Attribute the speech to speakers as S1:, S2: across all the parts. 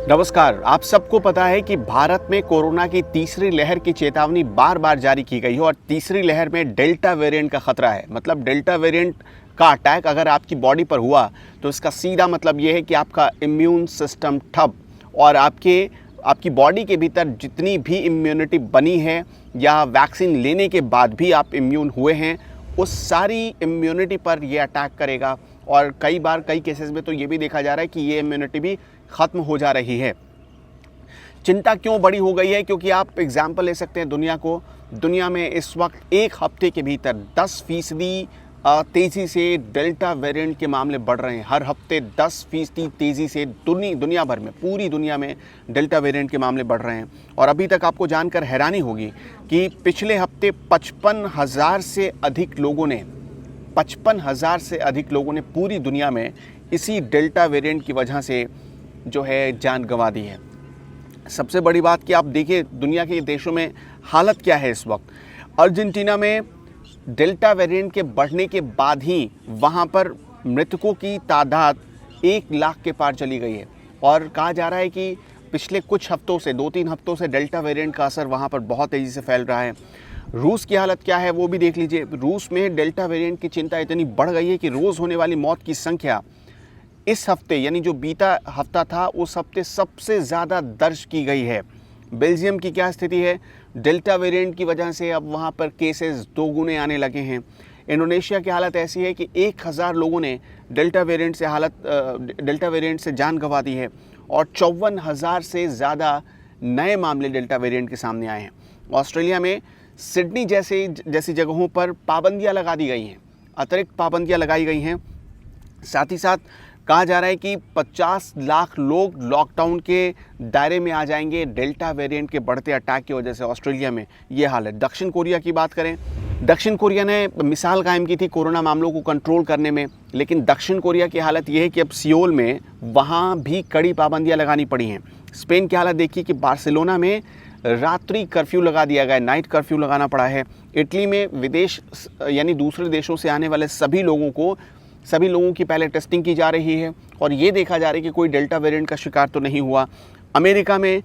S1: नमस्कार। आप सबको पता है कि भारत में कोरोना की तीसरी लहर की चेतावनी बार बार जारी की गई है और तीसरी लहर में डेल्टा वेरिएंट का खतरा है। मतलब डेल्टा वेरिएंट का अटैक अगर आपकी बॉडी पर हुआ तो इसका सीधा मतलब ये है कि आपका इम्यून सिस्टम ठप और आपकी बॉडी के भीतर जितनी भी इम्यूनिटी बनी है या वैक्सीन लेने के बाद भी आप इम्यून हुए हैं, उस सारी इम्यूनिटी पर ये अटैक करेगा। और कई केसेस में तो ये भी देखा जा रहा है कि ये इम्यूनिटी भी ख़त्म हो जा रही है। चिंता क्यों बड़ी हो गई है? क्योंकि आप एग्जाम्पल ले सकते हैं दुनिया में इस वक्त एक हफ्ते के भीतर 10% तेज़ी से डेल्टा वेरिएंट के मामले बढ़ रहे हैं। हर हफ्ते 10% तेज़ी से दुनिया भर में, पूरी दुनिया में डेल्टा वेरिएंट के मामले बढ़ रहे हैं। और अभी तक आपको जानकर हैरानी होगी कि पिछले हफ्ते 55,000 से अधिक लोगों ने पूरी दुनिया में इसी डेल्टा वेरिएंट की वजह से जो है जान गंवा दी है। सबसे बड़ी बात कि आप देखिए दुनिया के देशों में हालत क्या है इस वक्त। अर्जेंटीना में डेल्टा वेरिएंट के बढ़ने के बाद ही वहाँ पर मृतकों की तादाद 1 लाख के पार चली गई है। और कहा जा रहा है कि पिछले कुछ हफ्तों से 2-3 हफ्तों से डेल्टा वेरिएंट का असर वहाँ पर बहुत तेज़ी से फैल रहा है। रूस की हालत क्या है वो भी देख लीजिए। रूस में डेल्टा वेरिएंट की चिंता इतनी बढ़ गई है कि रोज़ होने वाली मौत की संख्या इस हफ्ते यानी जो बीता हफ्ता था उस हफ्ते सबसे ज़्यादा दर्ज की गई है। बेल्जियम की क्या स्थिति है? डेल्टा वेरिएंट की वजह से अब वहाँ पर केसेस 2 गुने आने लगे हैं। इंडोनेशिया की हालत ऐसी है कि 1000 लोगों ने डेल्टा वेरिएंट से जान गंवा दी है और 54,000 से ज़्यादा नए मामले डेल्टा वेरिएंट के सामने आए हैं। ऑस्ट्रेलिया में सिडनी जैसी जगहों पर पाबंदियाँ लगा दी गई हैं, अतिरिक्त पाबंदियाँ लगाई गई हैं। साथ ही साथ कहा जा रहा है कि 50 लाख लोग लॉकडाउन के दायरे में आ जाएंगे डेल्टा वेरिएंट के बढ़ते अटैक की वजह से। ऑस्ट्रेलिया में ये हाल है। दक्षिण कोरिया की बात करें, दक्षिण कोरिया ने मिसाल कायम की थी कोरोना मामलों को कंट्रोल करने में, लेकिन दक्षिण कोरिया की हालत ये है कि अब सियोल में वहाँ भी कड़ी पाबंदियाँ लगानी पड़ी हैं। स्पेन की हालत देखिए कि बार्सिलोना में रात्रि कर्फ्यू लगा दिया गया है, नाइट कर्फ्यू लगाना पड़ा है। इटली में विदेश यानी दूसरे देशों से आने वाले सभी लोगों की पहले टेस्टिंग की जा रही है और ये देखा जा रहा है कि कोई डेल्टा वेरिएंट का शिकार तो नहीं हुआ। अमेरिका में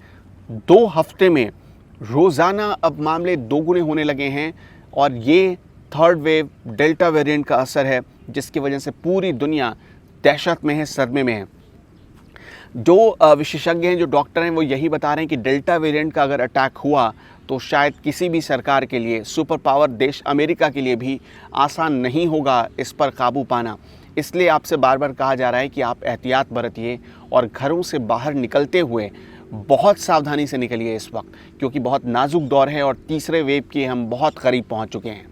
S1: 2 हफ्ते में रोज़ाना अब मामले 2 गुने होने लगे हैं और ये थर्ड वेव डेल्टा वेरिएंट का असर है, जिसकी वजह से पूरी दुनिया दहशत में है, सदमे में है। जो विशेषज्ञ हैं, जो डॉक्टर हैं, वो यही बता रहे हैं कि डेल्टा वेरिएंट का अगर अटैक हुआ तो शायद किसी भी सरकार के लिए, सुपर पावर देश अमेरिका के लिए भी आसान नहीं होगा इस पर काबू पाना। इसलिए आपसे बार बार कहा जा रहा है कि आप एहतियात बरतिए और घरों से बाहर निकलते हुए बहुत सावधानी से निकलिए इस वक्त, क्योंकि बहुत नाजुक दौर है और तीसरे वेव के हम बहुत करीब पहुंच चुके हैं।